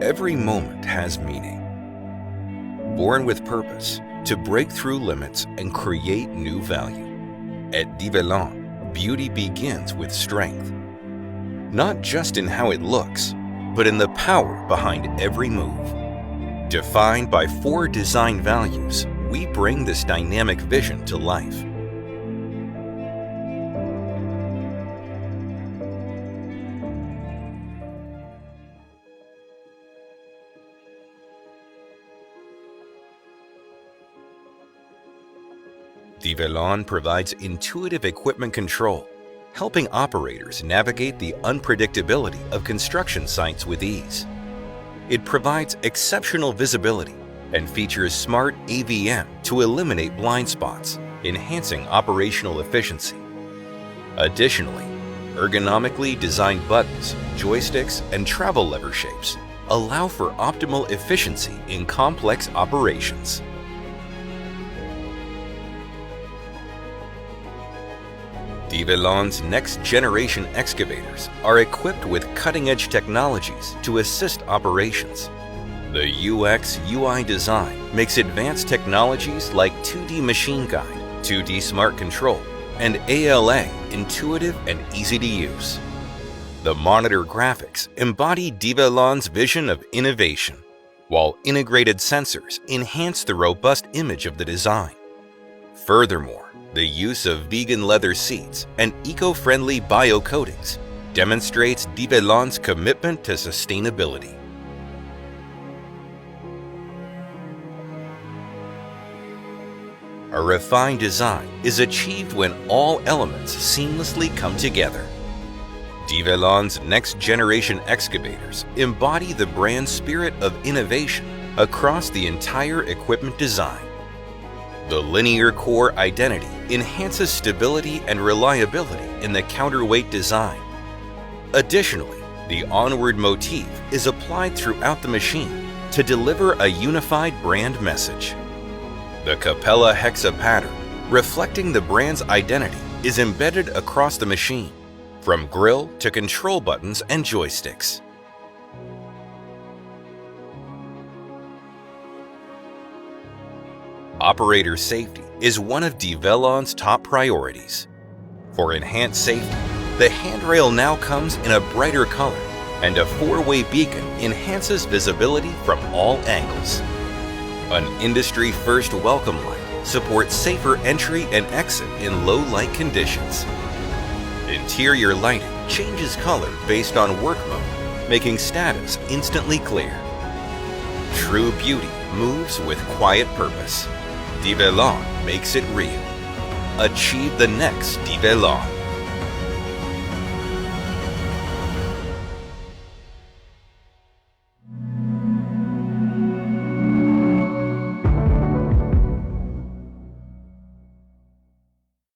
Every moment has meaning. Born with purpose to break through limits and create new value. At Develon, beauty begins with strength. Not just in how it looks, but in the power behind every move. Defined by 4 design values, we bring this dynamic vision to life. Develon provides intuitive equipment control, helping operators navigate the unpredictability of construction sites with ease. It provides exceptional visibility and features smart AVM to eliminate blind spots, enhancing operational efficiency. Additionally, ergonomically designed buttons, joysticks, and travel lever shapes allow for optimal efficiency in complex operations. Develon's next-generation excavators are equipped with cutting-edge technologies to assist operations. The UX/UI design makes advanced technologies like 2D Machine Guide, 2D Smart Control, and ALA intuitive and easy to use. The monitor graphics embody Develon's vision of innovation, while integrated sensors enhance the robust image of the design. Furthermore, the use of vegan leather seats and eco-friendly bio-coatings demonstrates Develon's commitment to sustainability. A refined design is achieved when all elements seamlessly come together. Develon's next-generation excavators embody the brand's spirit of innovation across the entire equipment design. The linear core identity enhances stability and reliability in the counterweight design. Additionally, the onward motif is applied throughout the machine to deliver a unified brand message. The Capella Hexa pattern, reflecting the brand's identity, is embedded across the machine, from grille to control buttons and joysticks. Operator safety is one of Develon's top priorities. For enhanced safety, the handrail now comes in a brighter color, and a 4-way beacon enhances visibility from all angles. An industry-first welcome light supports safer entry and exit in low-light conditions. Interior lighting changes color based on work mode, making status instantly clear. True beauty moves with quiet purpose. Develon makes it real. Achieve the next Develon.